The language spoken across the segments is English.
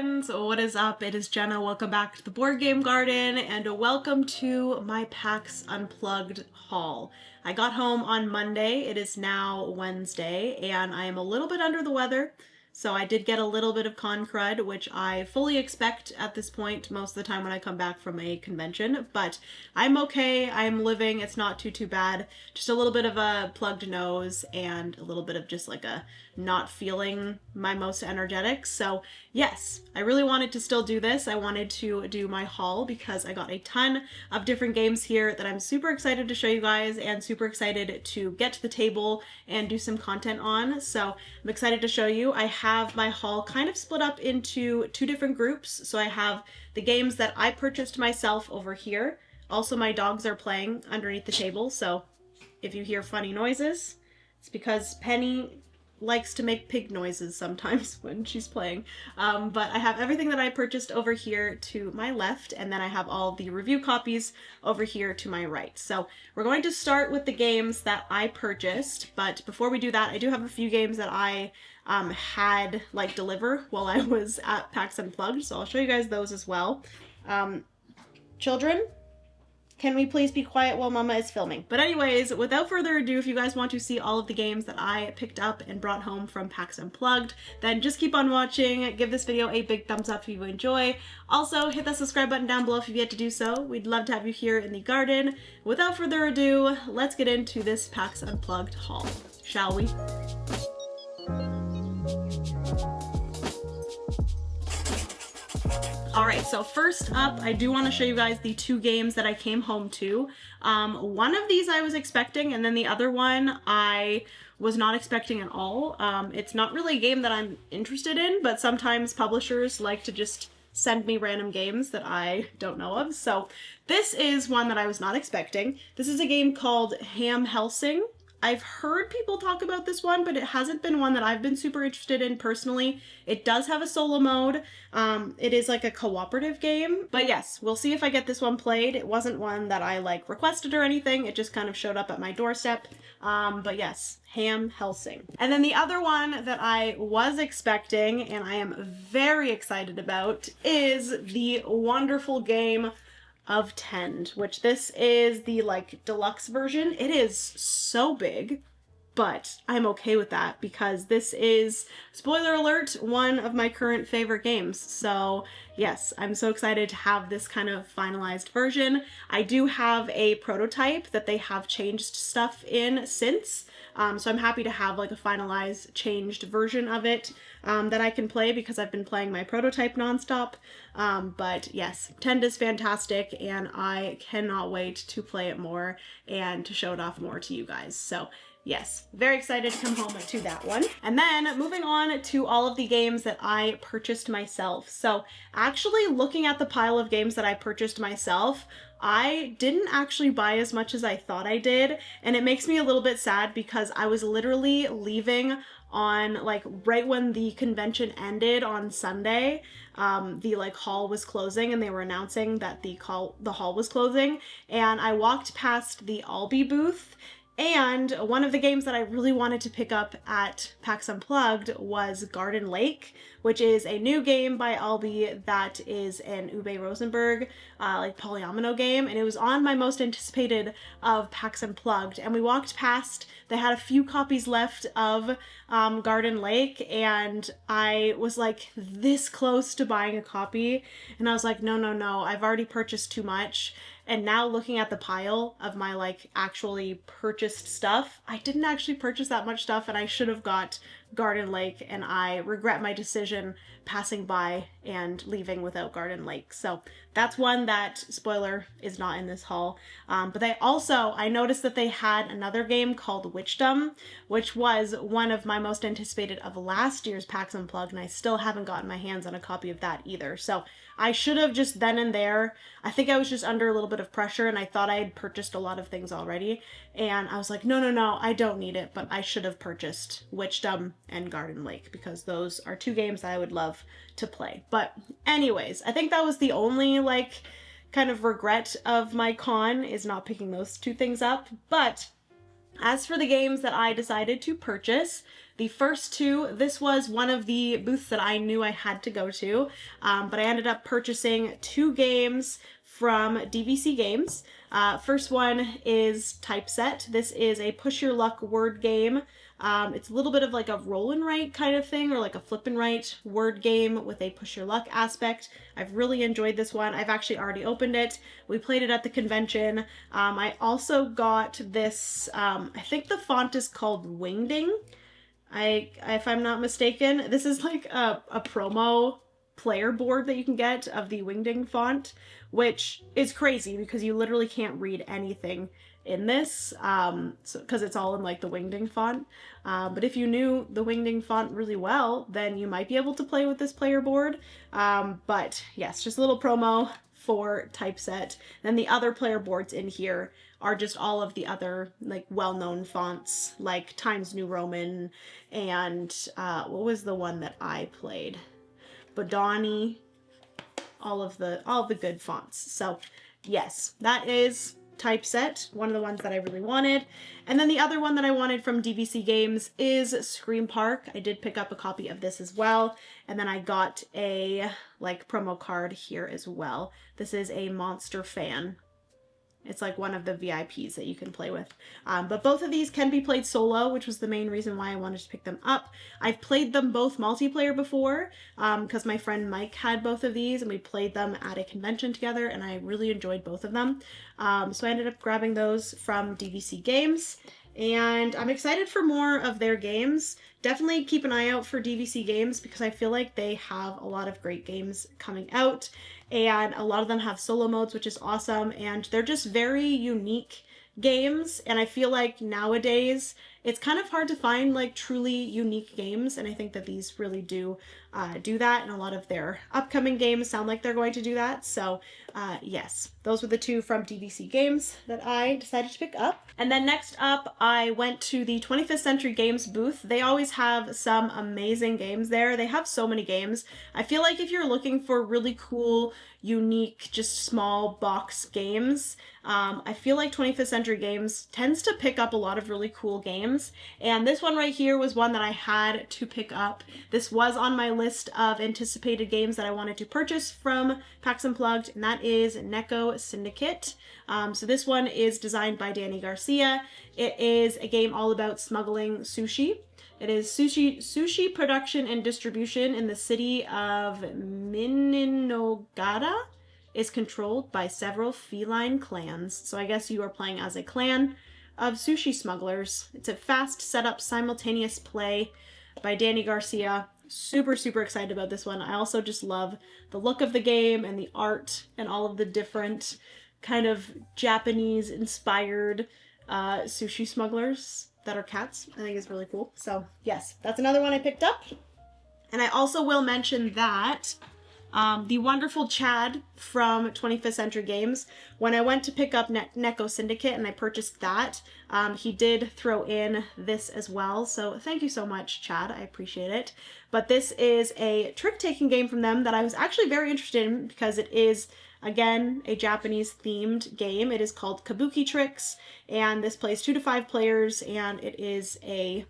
friends, what is up? It is Jenna. Welcome back to the Board Game Garden and welcome to my PAX Unplugged haul. I got home on Monday. It is now Wednesday and I am a little bit under the weather. So I did get a little bit of con crud, which I fully expect at this point most of the time when I come back from a convention, but I'm okay. I'm living. It's not too bad. Just a little bit of a plugged nose and a little bit of just like a not feeling my most energetic. So yes, I really wanted to still do this. I wanted to do my haul because I got a ton of different games here that I'm super excited to show you guys and super excited to get to the table and do some content on. So I'm excited to show you. I have my haul kind of split up into two different groups. So I have the games that I purchased myself over here. Also, my dogs are playing underneath the table. So if you hear funny noises, it's because Penny likes to make pig noises sometimes when she's playing. But I have everything that I purchased over here to my left, and then I have all the review copies over here to my right. So we're going to start with the games that I purchased, but before we do that, I do have a few games that I had like deliver while I was at PAX Unplugged, so I'll show you guys those as well. Children, can we please be quiet while Mama is filming? But anyways, without further ado, if you guys want to see all of the games that I picked up and brought home from PAX Unplugged, then just keep on watching. Give this video a big thumbs up if you enjoy. Also, hit that subscribe button down below if you've yet to do so. We'd love to have you here in the garden. Without further ado, let's get into this PAX Unplugged haul, shall we? Alright, so first up, I do want to show you guys the two games that I came home to. One of these I was expecting, and then the other one I was not expecting at all. It's not really a game that I'm interested in, but sometimes publishers like to just send me random games that I don't know of. So this is one that I was not expecting. This is a game called Ham Helsing. I've heard people talk about this one, but it hasn't been one that I've been super interested in personally. It does have a solo mode. It is like a cooperative game, but yes, we'll see if I get this one played. It wasn't one that I like requested or anything. It just kind of showed up at my doorstep. But yes, Ham Helsing. And then the other one that I was expecting and I am very excited about is the wonderful game of Tend, which this is the like deluxe version. It is so big, but I'm okay with that because this is, spoiler alert, one of my current favorite games. So yes, I'm so excited to have this kind of finalized version. I do have a prototype that they have changed stuff in since. So I'm happy to have like a finalized, changed version of it that I can play because I've been playing my prototype nonstop. But yes, Tend is fantastic and I cannot wait to play it more and to show it off more to you guys. So yes, very excited to come home to that one. And then moving on to all of the games that I purchased myself. So actually looking at the pile of games that I purchased myself, I didn't actually buy as much as I thought I did, and it makes me a little bit sad because I was literally leaving on like right when the convention ended on Sunday. The like hall was closing and they were announcing that the hall was closing, and I walked past the Allplay booth. And one of the games that I really wanted to pick up at PAX Unplugged was Garden Lake, which is a new game by Allplay that is an Uwe Rosenberg like polyomino game, and it was on my most anticipated of PAX Unplugged. And we walked past, they had a few copies left of Garden Lake, and I was like this close to buying a copy, and I was like, no, I've already purchased too much. And now looking at the pile of my like actually purchased stuff, I didn't actually purchase that much stuff and I should have got Garden Lake, and I regret my decision passing by and leaving without Garden Lake. So that's one that, spoiler, is not in this haul. But I noticed that they had another game called Witchdom, which was one of my most anticipated of last year's PAX Unplugged, and I still haven't gotten my hands on a copy of that either. So I should have just then and there, I think I was just under a little bit of pressure and I thought I had purchased a lot of things already. And I was like, no, I don't need it, but I should have purchased Witchdom and Garden Lake because those are two games that I would love to play. But anyways, I think that was the only like kind of regret of my con, is not picking those two things up. But as for the games that I decided to purchase, the first two. This was one of the booths that I knew I had to go to, but I ended up purchasing 2 games from DVC Games. First one is Typeset. This is a push your luck word game. It's a little bit of like a roll and write kind of thing, or like a flip and write word game with a push your luck aspect. I've really enjoyed this one. I've actually already opened it. We played it at the convention. I also got this, I think the font is called Wingding. If I'm not mistaken, this is like a promo player board that you can get of the Wingding font, which is crazy because you literally can't read anything in this, because it's all in like the Wingding font. But if you knew the Wingding font really well, then you might be able to play with this player board. But yes, just a little promo for Typeset. Then the other player boards in here are just all of the other like well-known fonts, like Times New Roman, and what was the one that I played? Bodani, all of the good fonts. So yes, that is Typeset, one of the ones that I really wanted. And then the other one that I wanted from DVC Games is Scream Park. I did pick up a copy of this as well. And then I got a like promo card here as well. This is a Monster Fan. It's like one of the VIPs that you can play with. But both of these can be played solo, which was the main reason why I wanted to pick them up. I've played them both multiplayer before, because my friend Mike had both of these and we played them at a convention together, and I really enjoyed both of them. So I ended up grabbing those from DVC Games, and I'm excited for more of their games. Definitely keep an eye out for DVC Games because I feel like they have a lot of great games coming out, and a lot of them have solo modes, which is awesome, and they're just very unique games. And I feel like nowadays it's kind of hard to find like truly unique games, and I think that these really do that, and a lot of their upcoming games sound like they're going to do that. So yes, those were the 2 from DVC Games that I decided to pick up. And then next up, I went to the 25th Century Games booth. They always have some amazing games there. They have so many games. I feel like if you're looking for really cool, unique, just small box games, I feel like 25th Century Games tends to pick up a lot of really cool games. And this one right here was one that I had to pick up. This was on my list of anticipated games that I wanted to purchase from PAX Unplugged, and that is Neko Syndicate. So this one is designed by Danny Garcia. It is a game all about smuggling sushi. It is sushi production and distribution in the city of Mininogada is controlled by several feline clans. So I guess you are playing as a clan of sushi smugglers. It's a fast setup, simultaneous play by Danny Garcia. Super, super excited about this one. I also just love the look of the game and the art and all of the different kind of Japanese inspired sushi smugglers that are cats. I think it's really cool. So yes, that's another one I picked up. And I also will mention that the wonderful Chad from 25th Century Games, when I went to pick up Neko Syndicate and I purchased that, he did throw in this as well. So thank you so much, Chad. I appreciate it. But this is a trick-taking game from them that I was actually very interested in because it is, again, a Japanese-themed game. It is called Kabuki Tricks, and this plays 2 to 5 players, and it is a,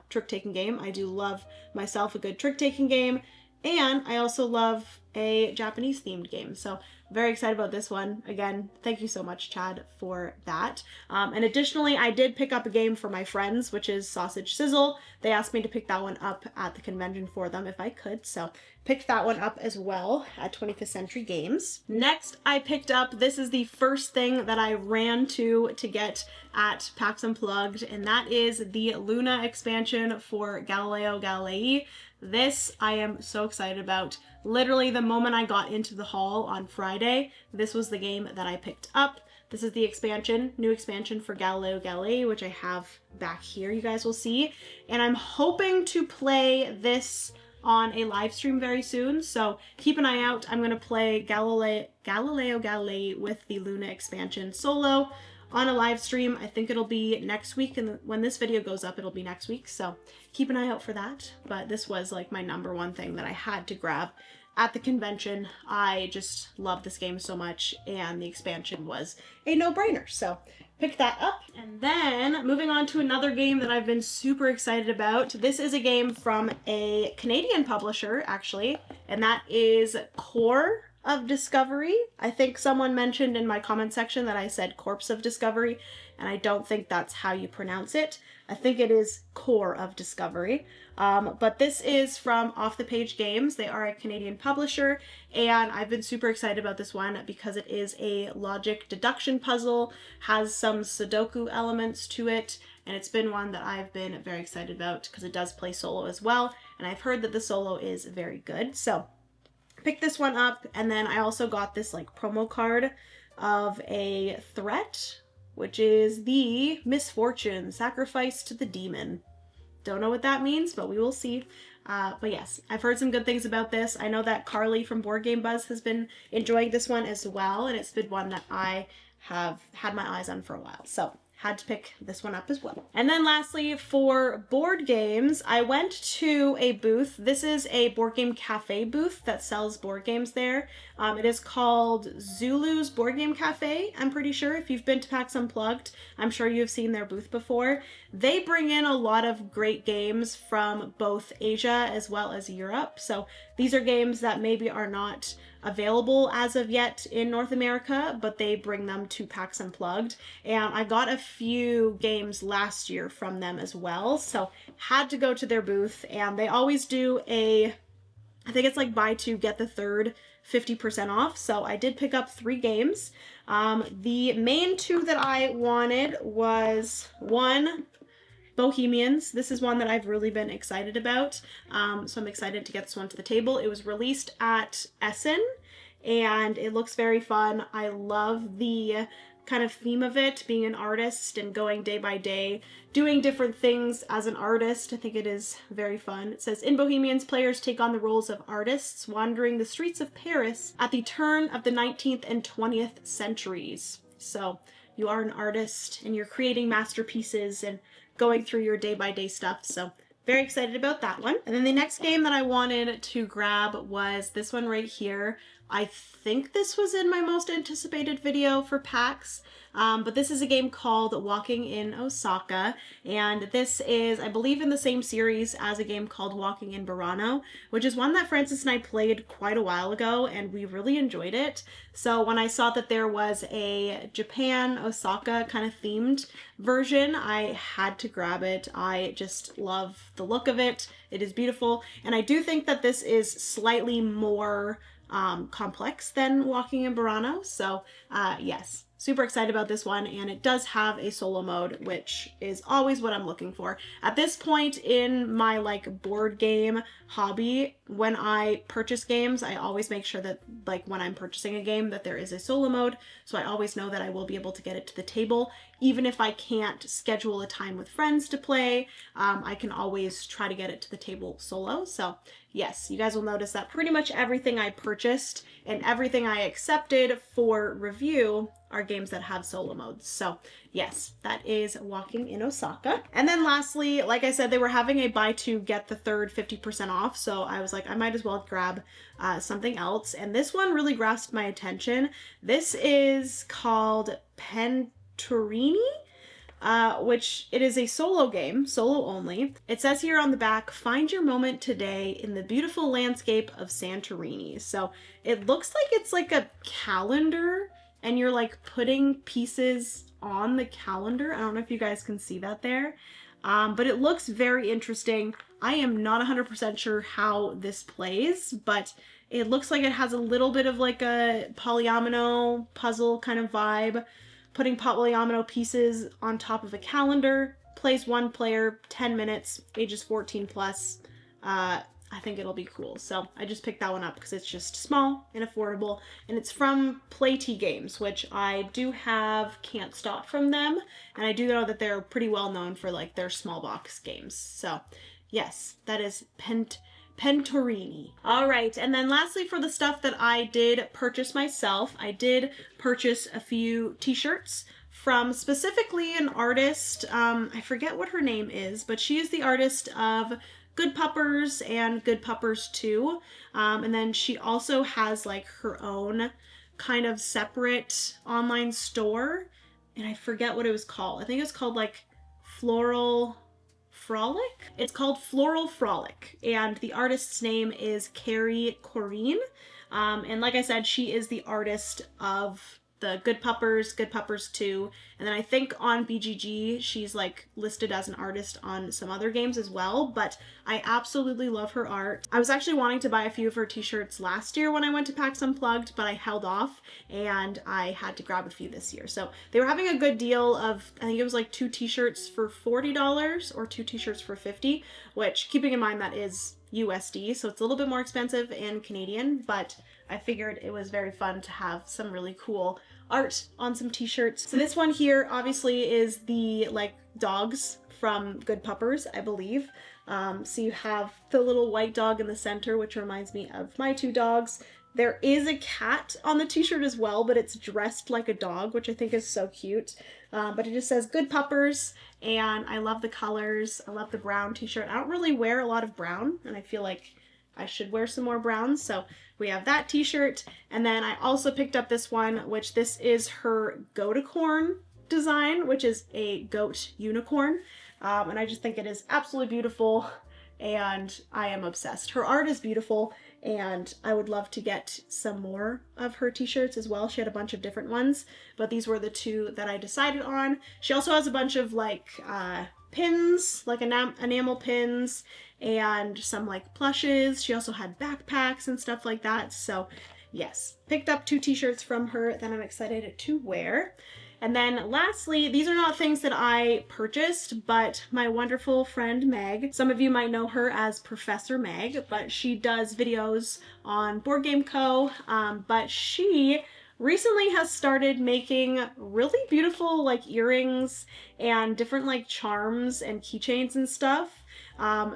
trick-taking game. I do love myself a good trick-taking game, and I also love a Japanese-themed game. So very excited about this one. Again, thank you so much, Chad, for that. And additionally, I did pick up a game for my friends, which is Sausage Sizzle. They asked me to pick that one up at the convention for them if I could. So picked that one up as well at 25th Century Games. Next, I picked up, this is the first thing that I ran to get at PAX Unplugged, and that is the Luna expansion for Galileo Galilei. This I am so excited about. Literally the moment I got into the hall on Friday, this was the game that I picked up. This is the expansion, new expansion for Galileo Galilei, which I have back here, you guys will see. And I'm hoping to play this on a live stream very soon, so keep an eye out. I'm going to play Galileo Galilei with the Luna expansion solo on a live stream. I think it'll be next week, and when this video goes up, it'll be next week, so keep an eye out for that. But this was like my #1 thing that I had to grab at the convention. I just love this game so much, and the expansion was a no-brainer. So pick that up. And then moving on to another game that I've been super excited about. This is a game from a Canadian publisher, actually, and that is Core of Discovery. I think someone mentioned in my comment section that I said Corpse of Discovery, and I don't think that's how you pronounce it. I think it is Core of Discovery. But this is from Off the Page Games. They are a Canadian publisher, and I've been super excited about this one because it is a logic deduction puzzle, has some Sudoku elements to it, and it's been one that I've been very excited about because it does play solo as well, and I've heard that the solo is very good. So picked this one up, and then I also got this like promo card of a threat, which is the Misfortune, Sacrifice to the Demon. Don't know what that means, but we will see. But yes, I've heard some good things about this. I know that Carly from Board Game Buzz has been enjoying this one as well, and it's been one that I have had my eyes on for a while. So had to pick this one up as well. And then lastly, for board games, I went to a booth. This is a board game cafe booth that sells board games there. It is called Zulu's Board Game Cafe, I'm pretty sure. If you've been to PAX Unplugged, I'm sure you've seen their booth before. They bring in a lot of great games from both Asia as well as Europe. So these are games that maybe are not available as of yet in North America, but they bring them to PAX Unplugged. And I got a few games last year from them as well, so had to go to their booth. And they always do I think it's like buy two, get the third 50% off. So I did pick up 3 games. The main 2 that I wanted was one, Bohemians. This is one that I've really been excited about. So I'm excited to get this one to the table. It was released at Essen, and it looks very fun. I love the kind of theme of it, being an artist and going day by day, doing different things as an artist. I think it is very fun. It says, in Bohemians, players take on the roles of artists wandering the streets of Paris at the turn of the 19th and 20th centuries. So you are an artist and you're creating masterpieces and going through your day-by-day stuff. So very excited about that one. And then the next game that I wanted to grab was this one right here. I think this was in my most anticipated video for PAX, but this is a game called Walking in Osaka, and this is, I believe, in the same series as a game called Walking in Burano, which is one that Francis and I played quite a while ago, and we really enjoyed it. So when I saw that there was a Japan, Osaka kind of themed version, I had to grab it. I just love the look of it. It is beautiful, and I do think that this is slightly more complex than Walking in Burano. So yes, super excited about this one, and it does have a solo mode, which is always what I'm looking for. At this point in my like board game hobby, when I purchase games, I always make sure that like when I'm purchasing a game that there is a solo mode, so I always know that I will be able to get it to the table. Even if I can't schedule a time with friends to play, I can always try to get it to the table solo. So yes, you guys will notice that pretty much everything I purchased and everything I accepted for review are games that have solo modes. So yes, that is Walking in Osaka. And then lastly, like I said, they were having a buy two, get the third 50% off. So I was like, I might as well grab something else. And this one really grasped my attention. This is called Pentorini, which it is a solo game, solo only. It says here on the back, find your moment today in the beautiful landscape of Santorini. So it looks like it's like a calendar, and you're like putting pieces on the calendar. I don't know if you guys can see that there, but it looks very interesting. I am not 100% sure how this plays, but it looks like it has a little bit of like a polyomino puzzle kind of vibe. Putting polyomino pieces on top of a calendar. Plays one player, 10 minutes, ages 14 plus. I think it'll be cool. So I just picked that one up because it's just small and affordable. And it's from Playtee Games, which I do have Can't Stop from them. And I do know that they're pretty well known for like their small box games. So yes, that is Pentorini. All right, and then lastly for the stuff that I did purchase myself, I did purchase a few t-shirts from specifically an artist. I forget what her name is, but she is the artist of Good Puppers and Good Puppers 2. And then she also has like her own kind of separate online store, and I forget what it was called. I think it's called like Floral Frolic. It's called Floral Frolic, and the artist's name is Carrie Corrine. And like I said, she is the artist of the Good Puppers 2, and then I think on BGG she's like listed as an artist on some other games as well, but I absolutely love her art. I was actually wanting to buy a few of her t-shirts last year when I went to PAX Unplugged, but I held off and I had to grab a few this year. So they were having a good deal of, I think it was like 2 t-shirts for $40 or 2 t-shirts for $50, which, keeping in mind that is USD, so it's a little bit more expensive in Canadian, but I figured it was very fun to have some really cool art on some t-shirts. So this one here obviously is the like dogs from Good Puppers, I believe. So you have the little white dog in the center, which reminds me of my 2 dogs. There is a cat on the t-shirt as well, but it's dressed like a dog, which I think is so cute. But it just says Good Puppers, and I love the colors. I love the brown t-shirt. I don't really wear a lot of brown, and I feel like I should wear some more browns, so we have that t-shirt. And then I also picked up this one, which this is her Goaticorn design, which is a goat unicorn. And I just think it is absolutely beautiful, and I am obsessed. Her art is beautiful, and I would love to get some more of her t-shirts as well. She had a bunch of different ones, but these were the 2 that I decided on. She also has a bunch of like pins, like enamel pins, and some like plushes. She also had backpacks and stuff like that. So yes, picked up 2 t-shirts from her that I'm excited to wear. And then lastly, these are not things that I purchased, but my wonderful friend Meg, some of you might know her as Professor Meg, but she does videos on Board Game Co. But she recently has started making really beautiful like earrings and different like charms and keychains and stuff.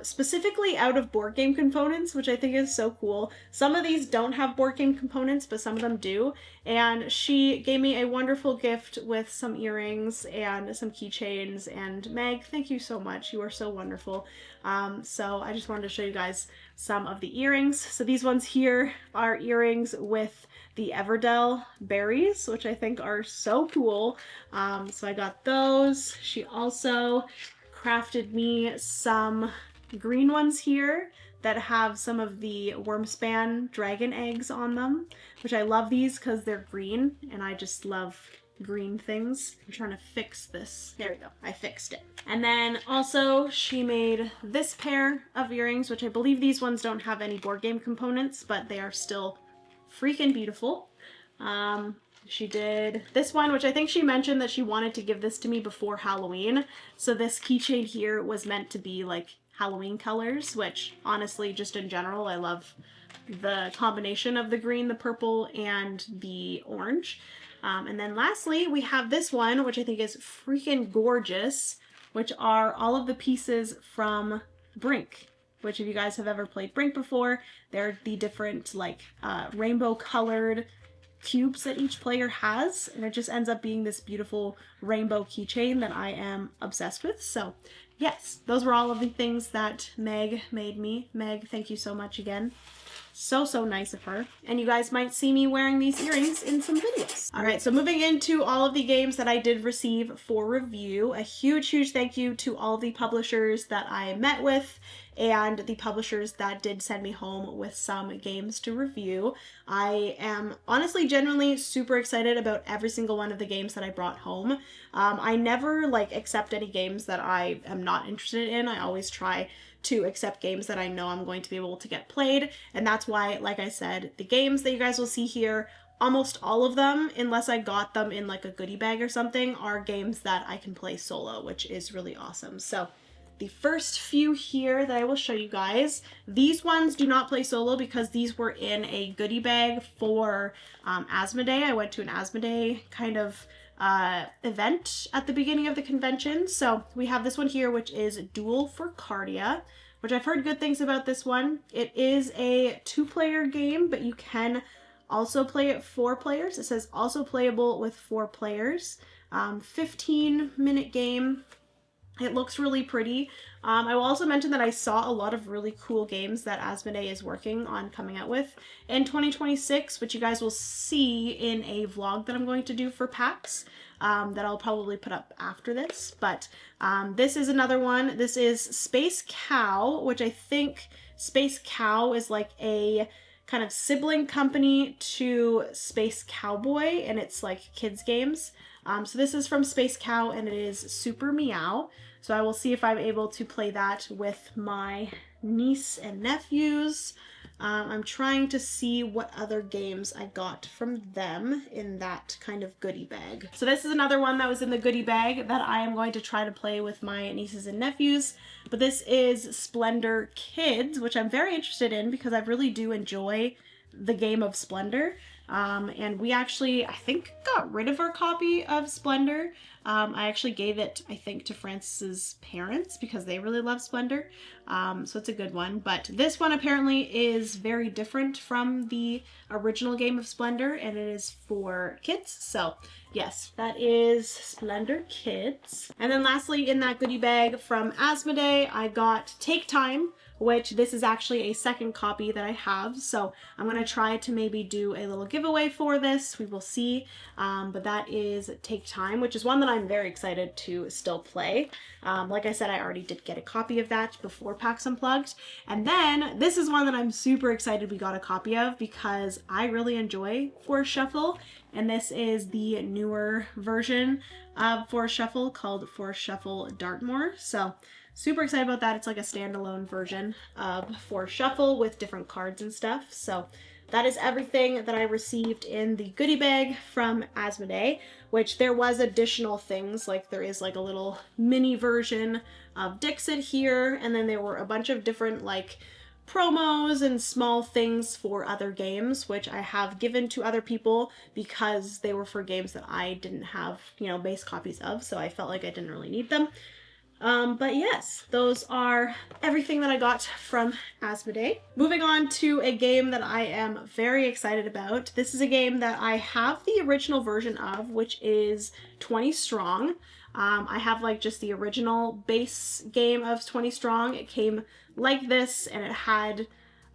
Specifically out of board game components, which I think is so cool. Some of these don't have board game components, but some of them do. And she gave me a wonderful gift with some earrings and some keychains. And Meg, thank you so much. You are so wonderful. So I just wanted to show you guys some of the earrings. So these ones here are earrings with the Everdell berries, which I think are so cool. So I got those. She also crafted me some green ones here that have some of the Wormspan dragon eggs on them, which I love these because they're green, and I just love green things. I'm trying to fix this. There we go. I fixed it. And then also she made this pair of earrings, which I believe these ones don't have any board game components, but they are still freaking beautiful. She did this one, which I think she mentioned that she wanted to give this to me before Halloween. So this keychain here was meant to be like Halloween colors, which honestly, just in general, I love the combination of the green, the purple, and the orange. And then lastly, we have this one, which I think is freaking gorgeous, which are all of the pieces from Brink, which if you guys have ever played Brink before, they're the different like rainbow colored cubes that each player has, and it just ends up being this beautiful rainbow keychain that I am obsessed with. So yes, those were all of the things that Meg made me. Meg, thank you so much again. So nice of her. And you guys might see me wearing these earrings in some videos. All right, so moving into all of the games that I did receive for review, a huge thank you to all the publishers that I met with and the publishers that did send me home with some games to review. I am honestly genuinely super excited about every single one of the games that I brought home. I never like accept any games that I am not interested in. I always try to accept games that I know I'm going to be able to get played, and that's why, like I said, the games that you guys will see here, almost all of them, unless I got them in like a goodie bag or something, are games that I can play solo, which is really awesome. So the first few here that I will show you guys, these ones do not play solo because these were in a goodie bag for Asmodee. I went to an Asmodee kind of event at the beginning of the convention. So we have this one here, which is Duel for Cardia, which I've heard good things about this one. It is a 2-player game, but you can also play it 4 players. It says also playable with 4 players. 15-minute game. It looks really pretty. I will also mention that I saw a lot of really cool games that Asmodee is working on coming out with in 2026, which you guys will see in a vlog that I'm going to do for PAX that I'll probably put up after this. But this is another one. This is Space Cow, which I think Space Cow is like a kind of sibling company to Space Cowboy, and it's like kids games. So this is from Space Cow, and it is Super Meow. So I will see if I'm able to play that with my niece and nephews. I'm trying to see what other games I got from them in that kind of goodie bag. So this is another one that was in the goodie bag that I am going to try to play with my nieces and nephews. But this is Splendor Kids, which I'm very interested in because I really do enjoy the game of Splendor. And we actually, I think, got rid of our copy of Splendor. I actually gave it, I think, to Francis's parents because they really love Splendor. So it's a good one. But this one apparently is very different from the original game of Splendor, and it is for kids. So yes, that is Splendor Kids. And then lastly, in that goodie bag from Asmodee, I got Take Time, which this is actually a second copy that I have. So I'm going to try to maybe do a little giveaway for this. We will see. But that is Take Time, which is one that I'm very excited to still play. Like I said, I already did get a copy of that before PAX Unplugged. And then this is one that I'm super excited we got a copy of because I really enjoy Forest Shuffle. And this is the newer version of Forest Shuffle called Forest Shuffle Dartmoor. So super excited about that. It's like a standalone version of Forest Shuffle with different cards and stuff. So that is everything that I received in the goodie bag from Asmodee, which there was additional things, like there is like a little mini version of Dixit here, and then there were a bunch of different like promos and small things for other games, which I have given to other people because they were for games that I didn't have, you know, base copies of, so I felt like I didn't really need them. But yes, those are everything that I got from Asmodee. Moving on to a game that I am very excited about. This is a game that I have the original version of, which is 20 Strong. I have like just the original base game of 20 Strong. It came like this, and it had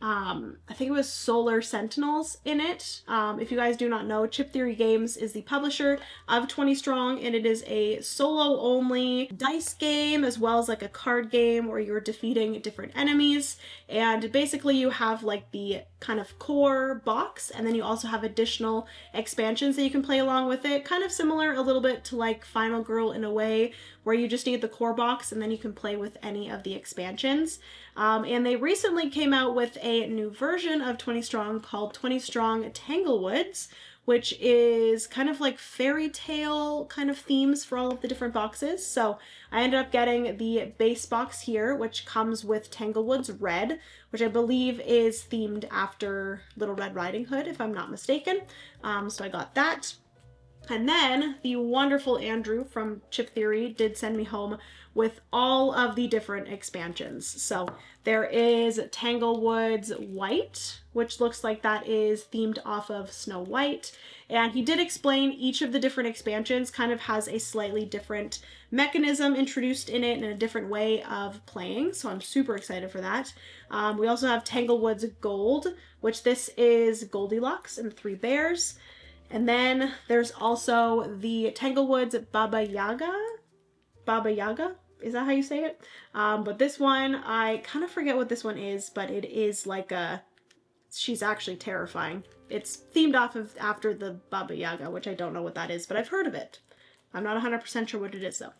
I think it was Solar Sentinels in it. If you guys do not know, Chip Theory Games is the publisher of 20 Strong, and it is a solo only dice game as well as like a card game where you're defeating different enemies. And basically you have like the kind of core box, and then you also have additional expansions that you can play along with it. Kind of similar a little bit to like Final Girl in a way, where you just need the core box and then you can play with any of the expansions. And they recently came out with a new version of 20 Strong called 20 Strong Tanglewoods, which is kind of like fairy tale kind of themes for all of the different boxes. So I ended up getting the base box here, which comes with Tanglewoods Red, which I believe is themed after Little Red Riding Hood, if I'm not mistaken. So I got that. And then the wonderful Andrew from Chip Theory did send me home with all of the different expansions. So there is Tanglewoods White, which looks like that is themed off of Snow White. And he did explain each of the different expansions kind of has a slightly different mechanism introduced in it and a different way of playing. So I'm super excited for that. We also have Tanglewoods Gold, which this is Goldilocks and 3 bears. And then there's also the Tanglewoods Baba Yaga. Baba Yaga? Is that how you say it? But this one, I kind of forget what this one is, but it is like a... She's actually terrifying. It's themed off of after the Baba Yaga, which I don't know what that is, but I've heard of it. I'm not 100% sure what it is though.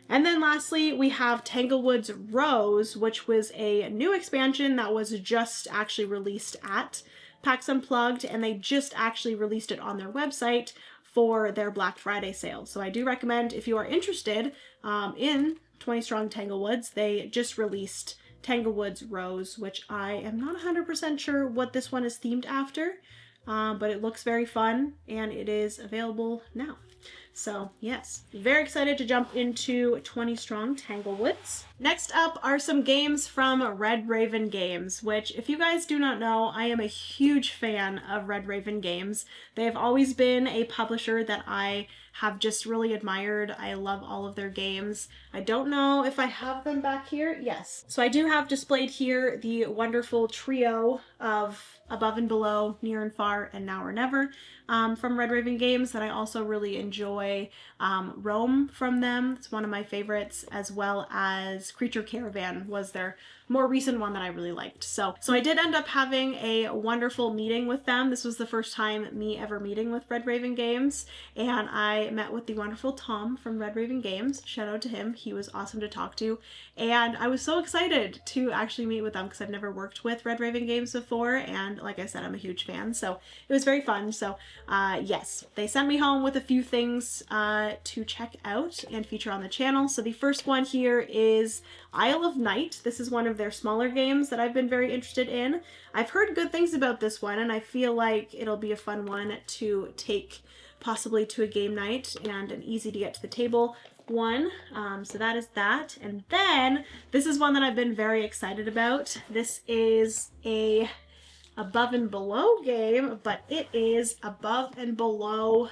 And then lastly, we have Tanglewoods Rose, which was a new expansion that was just actually released at PAX Unplugged, and they just actually released it on their website for their Black Friday sale. So I do recommend, if you are interested in 20 Strong Tanglewoods, they just released Tanglewoods Rose, which I am not 100% sure what this one is themed after, but it looks very fun and it is available now. So yes, very excited to jump into 20 Strong Tanglewoods. Next up are some games from Red Raven Games, which if you guys do not know, I am a huge fan of Red Raven Games. They have always been a publisher that I have just really admired. I love all of their games. I don't know if I have them back here. Yes. So I do have displayed here the wonderful trio of Above and Below, Near and Far, and Now or Never from Red Raven Games that I also really enjoy. Rome from them, it's one of my favorites, as well as Creature Caravan was their more recent one that I really liked. So I did end up having a wonderful meeting with them. This was the first time me ever meeting with Red Raven Games, and I met with the wonderful Tom from Red Raven Games. Shout out to him. He was awesome to talk to, and I was so excited to actually meet with them because I've never worked with Red Raven Games before, and like I said, I'm a huge fan, so it was very fun. So yes, they sent me home with a few things to check out and feature on the channel. So the first one here is Isle of Night. This is one of their smaller games that I've been very interested in. I've heard good things about this one, and I feel like it'll be a fun one to take possibly to a game night and an easy to get to the table one. So that is that. And then this is one that I've been very excited about. This is a Above and Below game, but it is Above and Below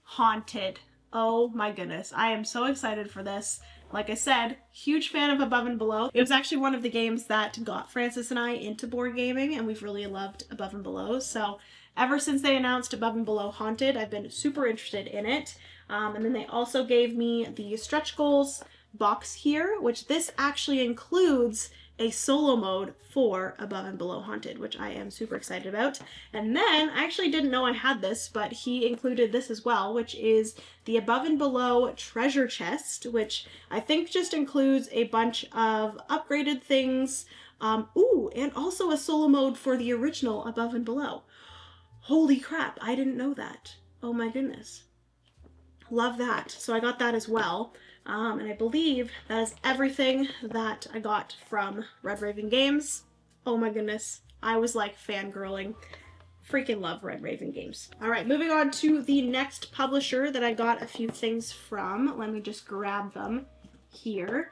Haunted. Oh my goodness, I am so excited for this. Like I said, huge fan of Above and Below. It was actually one of the games that got Francis and I into board gaming, and we've really loved Above and Below. So ever since they announced Above and Below Haunted, I've been super interested in it. And then they also gave me the stretch goals box here, which this actually includes a solo mode for Above and Below Haunted, which I am super excited about. And then, I actually didn't know I had this, but he included this as well, which is the Above and Below treasure chest, which I think just includes a bunch of upgraded things. Ooh, and also a solo mode for the original Above and Below. Holy crap, I didn't know that. Oh my goodness. Love that. So I got that as well. And I believe that is everything that I got from Red Raven Games. Oh my goodness. I was like fangirling. Freaking love Red Raven Games. All right, moving on to the next publisher that I got a few things from. Let me just grab them here.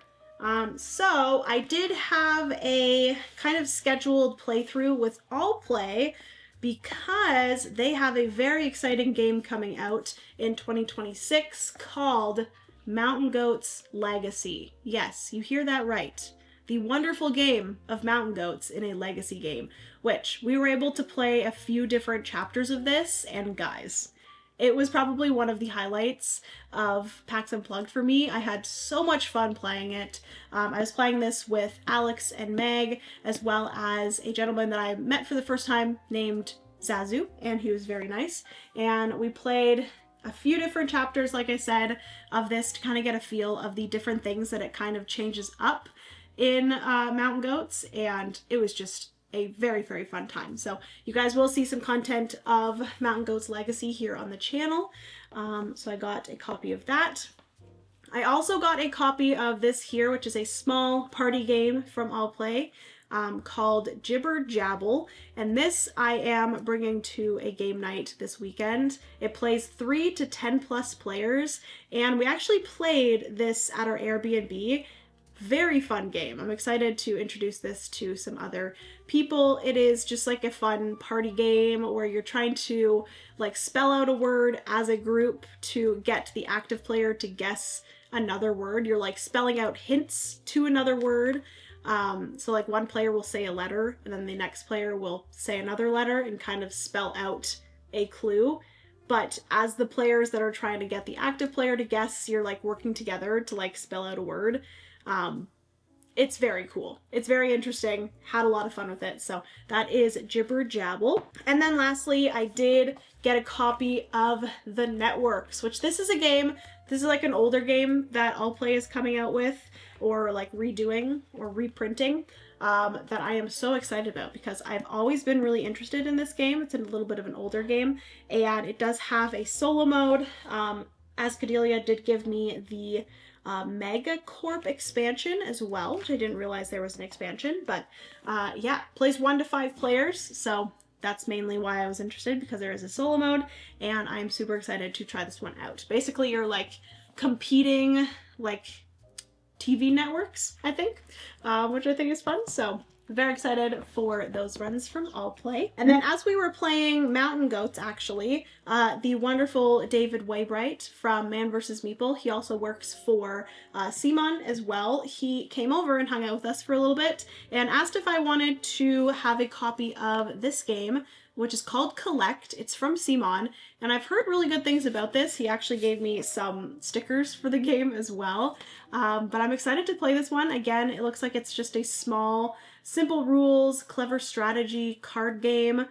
So I did have a kind of scheduled playthrough with Allplay because they have a very exciting game coming out in 2026 called Mountain Goats Legacy. Yes, you hear that right. The wonderful game of Mountain Goats in a legacy game, which we were able to play a few different chapters of this, and guys, it was probably one of the highlights of PAX Unplugged for me. I had so much fun playing it. I was playing this with Alex and Meg, as well as a gentleman that I met for the first time named Zazu, and he was very nice. And we played a few different chapters, like I said, of this to kind of get a feel of the different things that it kind of changes up in Mountain Goats, and it was just a very, very fun time. So you guys will see some content of Mountain Goats Legacy here on the channel. So I got a copy of that. I also got a copy of this here, which is a small party game from Allplay. Called Jibber Jabble, and this I am bringing to a game night this weekend. It plays 3 to 10 plus players, and we actually played this at our Airbnb. Very fun game. I'm excited to introduce this to some other people. It is just like a fun party game where you're trying to like spell out a word as a group to get the active player to guess another word. You're like spelling out hints to another word. So like one player will say a letter and then the next player will say another letter and kind of spell out a clue. But as the players that are trying to get the active player to guess, you're like working together to like spell out a word. It's very cool. It's very interesting. Had a lot of fun with it. So that is Jibber Jabble. And then lastly, I did get a copy of The Networks, which this is a game, this is like an older game that Allplay is coming out with, or like redoing or reprinting, that I am so excited about because I've always been really interested in this game. It's a little bit of an older game, and it does have a solo mode. Ascadelia did give me the Megacorp expansion as well, which I didn't realize there was an expansion, but yeah, plays 1 to 5 players, so that's mainly why I was interested, because there is a solo mode, and I'm super excited to try this one out. Basically, you're like competing like TV networks, I think, which I think is fun. So very excited for those runs from Allplay. And then as we were playing Mountain Goats, actually, the wonderful David Waybright from Man vs. Meeple, he also works for CMON as well. He came over and hung out with us for a little bit and asked if I wanted to have a copy of this game, which is called Collect. It's from CMON, and I've heard really good things about this. He actually gave me some stickers for the game as well, but I'm excited to play this one. Again, it looks like it's just a small, simple rules, clever strategy card game.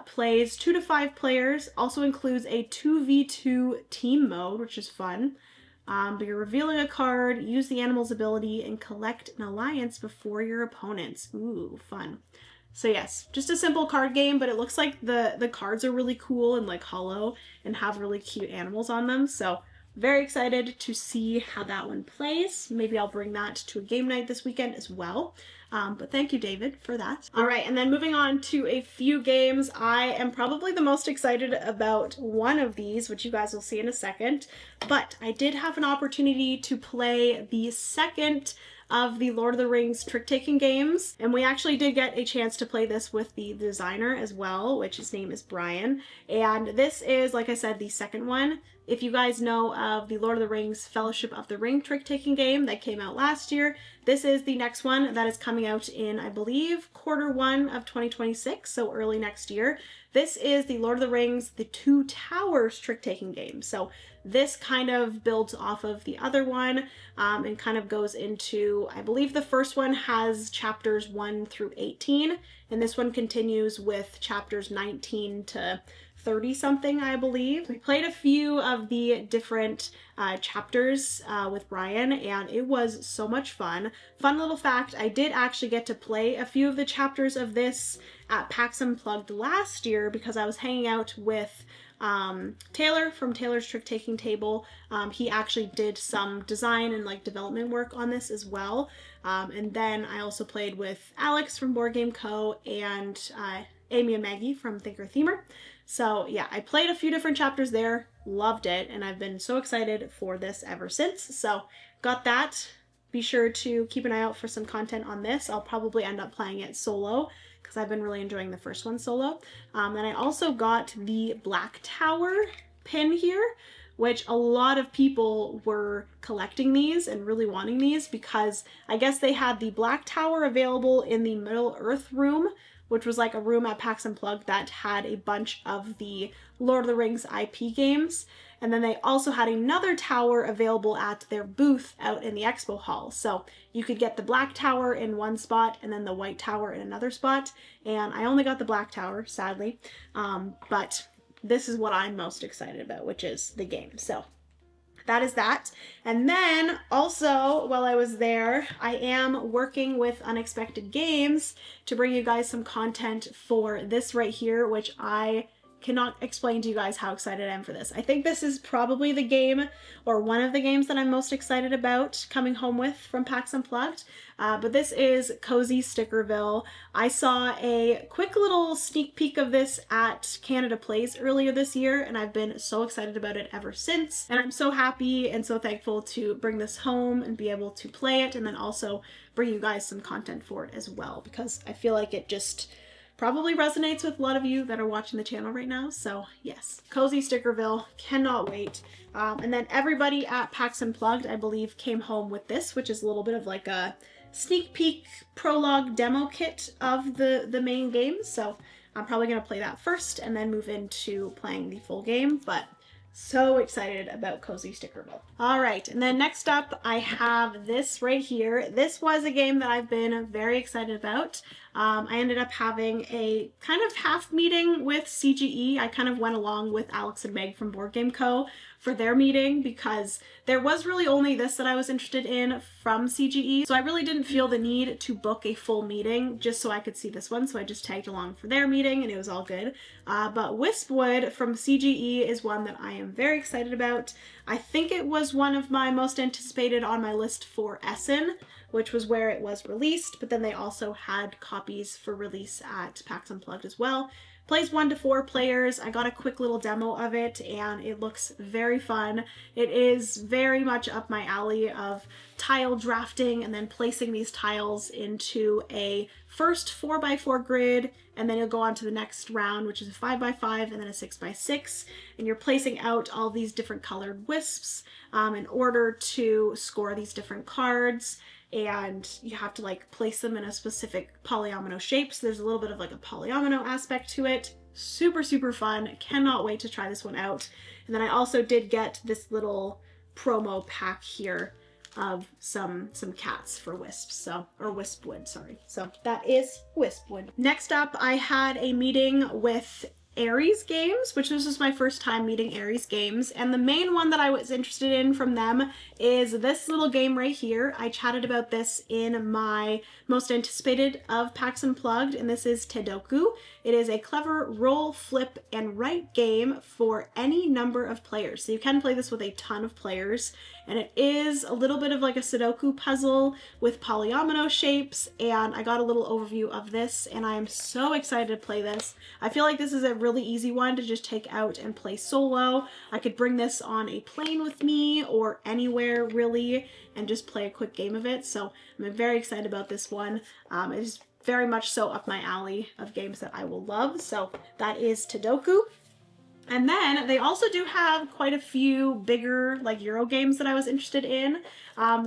Plays 2 to 5 players, also includes a 2v2 team mode, which is fun. But you're revealing a card, use the animal's ability, and collect an alliance before your opponents. Ooh, fun. So yes, just a simple card game, but it looks like the cards are really cool and like hollow and have really cute animals on them. So very excited to see how that one plays. Maybe I'll bring that to a game night this weekend as well. But thank you, David, for that. All right, and then moving on to a few games. I am probably the most excited about one of these, which you guys will see in a second. But I did have an opportunity to play the second of the Lord of the Rings trick-taking games, and we actually did get a chance to play this with the designer as well, which his name is Brian, and this is, like I said, the second one. If you guys know of the Lord of the Rings Fellowship of the Ring trick-taking game that came out last year, this is the next one that is coming out in, I believe, Q1 of 2026, so early next year. This is the Lord of the Rings The Two Towers trick-taking game. So this kind of builds off of the other one and kind of goes into, I believe the first one has chapters 1 through 18, and this one continues with chapters 19 to 30 something, I believe. We played a few of the different chapters with Brian, and it was so much fun. Fun little fact, I did actually get to play a few of the chapters of this at PAX Unplugged last year because I was hanging out with Taylor from Taylor's Trick Taking Table. He actually did some design and like development work on this as well. And then I also played with Alex from Board Game Co. and Amy and Maggie from Thinker Themer. So yeah, I played a few different chapters there, loved it, and I've been so excited for this ever since. So got that. Be sure to keep an eye out for some content on this. I'll probably end up playing it solo because I've been really enjoying the first one solo. And I also got the Black Tower pin here, which a lot of people were collecting these and really wanting these because I guess they had the Black Tower available in the Middle Earth room, which was like a room at PAX Unplugged that had a bunch of the Lord of the Rings IP games. And then they also had another tower available at their booth out in the expo hall. So you could get the Black Tower in one spot and then the White Tower in another spot. And I only got the Black Tower, sadly. But this is what I'm most excited about, which is the game. So that is that. And then also, while I was there, I am working with Unexpected Games to bring you guys some content for this right here, which I cannot explain to you guys how excited I am for this. I think this is probably the game or one of the games that I'm most excited about coming home with from PAX Unplugged. But this is Cozy Stickerville. I saw a quick little sneak peek of this at Canada Plays earlier this year, and I've been so excited about it ever since. And I'm so happy and so thankful to bring this home and be able to play it, and then also bring you guys some content for it as well, because I feel like it just probably resonates with a lot of you that are watching the channel right now. So yes, Cozy Stickerville, cannot wait. And then everybody at PAX Unplugged, I believe, came home with this, which is a little bit of like a sneak peek prologue demo kit of the main game. So I'm probably gonna play that first and then move into playing the full game, but so excited about Cozy Stickerville. All right, and then next up I have this right here. This was a game that I've been very excited about. I ended up having a kind of half meeting with CGE. I kind of went along with Alex and Meg from Board Game Co. for their meeting because there was really only this that I was interested in from CGE. So I really didn't feel the need to book a full meeting just so I could see this one. So I just tagged along for their meeting and it was all good. But Wispwood from CGE is one that I am very excited about. I think it was one of my most anticipated on my list for Essen, which was where it was released, but then they also had copies for release at PAX Unplugged as well. Plays 1 to 4 players. I got a quick little demo of it and it looks very fun. It is very much up my alley of tile drafting and then placing these tiles into a first 4x4 grid, and then you'll go on to the next round, which is a 5x5 and then a 6x6, and you're placing out all these different colored wisps in order to score these different cards, and you have to like place them in a specific polyomino shape. So there's a little bit of like a polyomino aspect to it. Super, super fun. Cannot wait to try this one out. And then I also did get this little promo pack here of some cats for wisps, so, or wispwood, sorry. So that is wispwood. Next up, I had a meeting with Aries Games, which this is my first time meeting Aries Games, and the main one that I was interested in from them is this little game right here. I chatted about this in my most anticipated of PAX Unplugged, and this is Tedoku. It is a clever roll, flip, and write game for any number of players. So you can play this with a ton of players, and it is a little bit of like a Sudoku puzzle with polyomino shapes, and I got a little overview of this, and I am so excited to play this. I feel like this is a really easy one to just take out and play solo. I could bring this on a plane with me or anywhere really and just play a quick game of it. So I'm very excited about this one. It is very much so up my alley of games that I will love. So that is Tedoku. And then they also do have quite a few bigger like Euro games that I was interested in.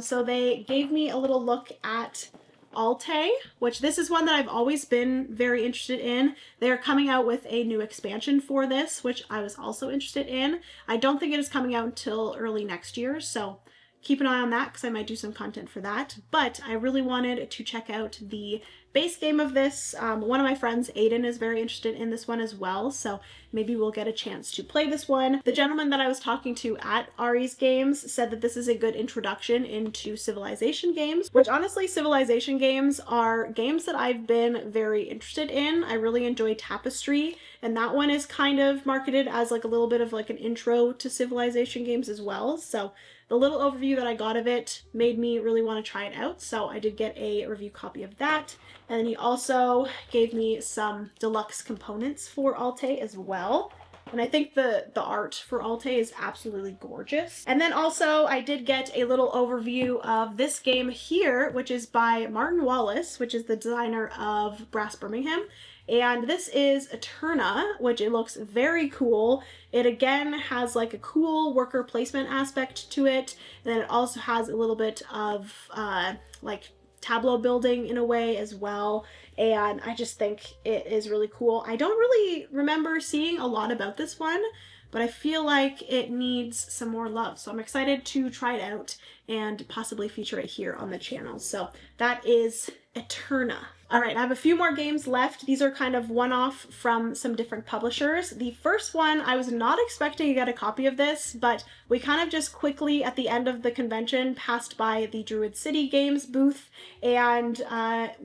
So they gave me a little look at Allplay, which this is one that I've always been very interested in. They're coming out with a new expansion for this, which I was also interested in. I don't think it is coming out until early next year, so keep an eye on that because I might do some content for that. But I really wanted to check out the base game of this. One of my friends, Aiden, is very interested in this one as well, so maybe we'll get a chance to play this one. The gentleman that I was talking to at Aries Games said that this is a good introduction into Civilization games, which honestly, Civilization games are games that I've been very interested in. I really enjoy Tapestry, and that one is kind of marketed as like a little bit of like an intro to Civilization games as well. So the little overview that I got of it made me really want to try it out, so I did get a review copy of that. And then he also gave me some deluxe components for Allplay as well. And I think the art for Allplay is absolutely gorgeous. And then also I did get a little overview of this game here, which is by Martin Wallace, which is the designer of Brass Birmingham. And this is Eterna, which it looks very cool. It again has like a cool worker placement aspect to it. And then it also has a little bit of like tableau building in a way as well. And I just think it is really cool. I don't really remember seeing a lot about this one, but I feel like it needs some more love. So I'm excited to try it out and possibly feature it here on the channel. So that is Eterna. All right, I have a few more games left. These are kind of one-off from some different publishers. The first one, I was not expecting to get a copy of this, but we kind of just quickly at the end of the convention passed by the Druid City Games booth, and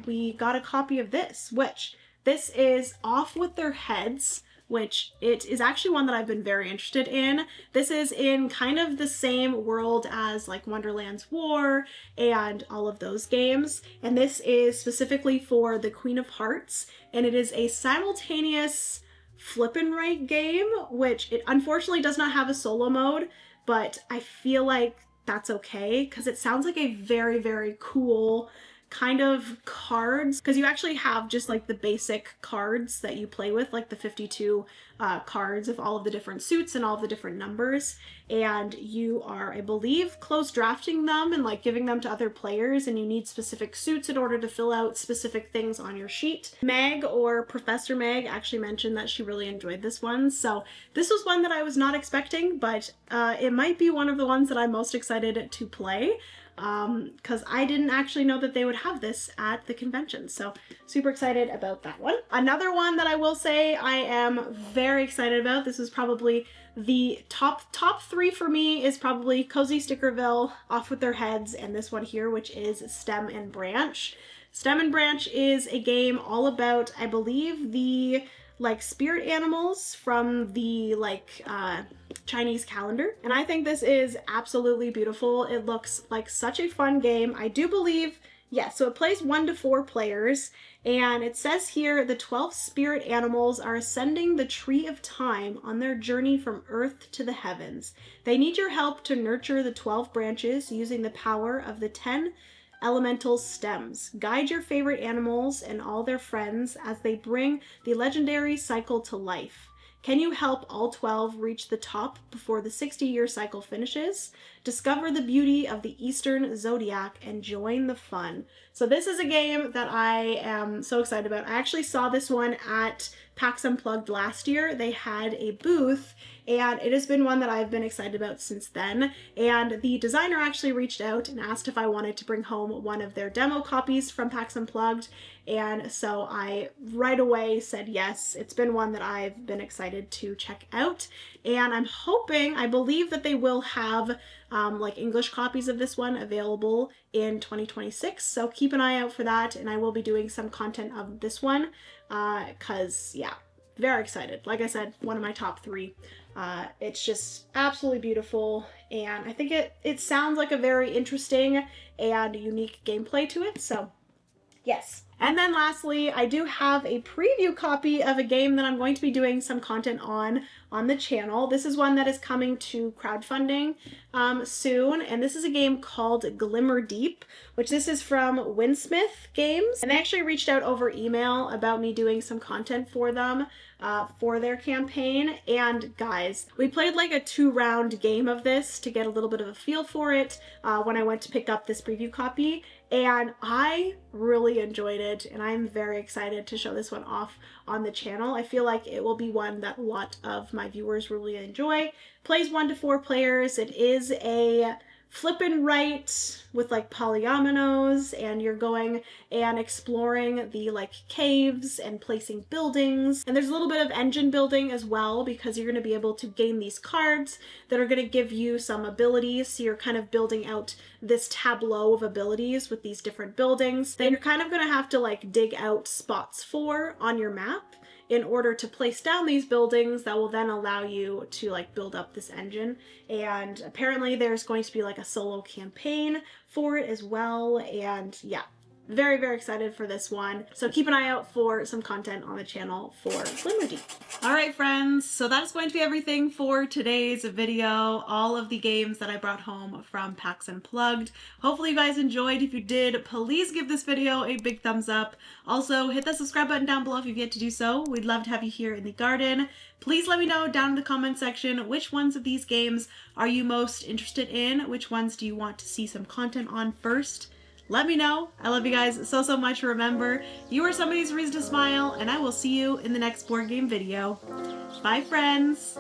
we got a copy of this, which this is Off With Their Heads, which it is actually one that I've been very interested in. This is in kind of the same world as like Wonderland's War and all of those games. And this is specifically for the Queen of Hearts, and it is a simultaneous flip and write game, which it unfortunately does not have a solo mode, but I feel like that's okay because it sounds like a very, very cool kind of cards, because you actually have just like the basic cards that you play with, like the 52 cards of all of the different suits and all of the different numbers, and you are, I believe, close drafting them and like giving them to other players, and you need specific suits in order to fill out specific things on your sheet. Meg, or Professor Meg, actually mentioned that she really enjoyed this one, so this was one that I was not expecting, but it might be one of the ones that I'm most excited to play. Because I didn't actually know that they would have this at the convention. So super excited about that one. Another one that I will say I am very excited about, this is probably the top three for me, is probably Cozy Stickerville, Off With Their Heads, and this one here, which is Stem and Branch. Stem and Branch is a game all about, I believe, the like spirit animals from the like Chinese calendar, and I think this is absolutely beautiful. It looks like such a fun game. I do believe Yeah, so it plays 1 to 4 players, and it says here the 12 spirit animals are ascending the tree of time on their journey from earth to the heavens. They need your help to nurture the 12 branches using the power of the 10 elemental stems. Guide your favorite animals and all their friends as they bring the legendary cycle to life. Can you help all 12 reach the top before the 60-year cycle finishes? Discover the beauty of the Eastern Zodiac and join the fun. So this is a game that I am so excited about. I actually saw this one at PAX Unplugged last year. They had a booth, and it has been one that I've been excited about since then. And the designer actually reached out and asked if I wanted to bring home one of their demo copies from PAX Unplugged. And so I right away said yes. It's been one that I've been excited to check out. And I'm hoping, I believe that they will have like English copies of this one available in 2026. So keep an eye out for that. And I will be doing some content of this one because, yeah, very excited. Like I said, one of my top 3. It's just absolutely beautiful, and I think it sounds like a very interesting and unique gameplay to it, so yes. And then lastly, I do have a preview copy of a game that I'm going to be doing some content on the channel. This is one that is coming to crowdfunding soon, and this is a game called Glimmer Deep, which this is from Winsmith Games, and they actually reached out over email about me doing some content for them for their campaign. And guys, we played like a 2-round game of this to get a little bit of a feel for it when I went to pick up this preview copy, and I really enjoyed it, and I'm very excited to show this one off on the channel. I feel like it will be one that a lot of my viewers really enjoy. Plays 1 to 4 players. It is a flip and write with like polyominoes, and you're going and exploring the like caves and placing buildings. And there's a little bit of engine building as well, because you're going to be able to gain these cards that are going to give you some abilities. So you're kind of building out this tableau of abilities with these different buildings. Then you're kind of going to have to like dig out spots for on your map in order to place down these buildings that will then allow you to like build up this engine. And apparently there's going to be like a solo campaign for it as well. And yeah, very, very excited for this one. So keep an eye out for some content on the channel for Glimmer Deep. All right, friends, so that is going to be everything for today's video. All of the games that I brought home from PAX Unplugged. Hopefully you guys enjoyed. If you did, please give this video a big thumbs up. Also, hit that subscribe button down below if you've yet to do so. We'd love to have you here in the garden. Please let me know down in the comment section which ones of these games are you most interested in? Which ones do you want to see some content on first? Let me know. I love you guys so much. Remember, you are somebody's reason to smile, and I will see you in the next board game video. Bye, friends.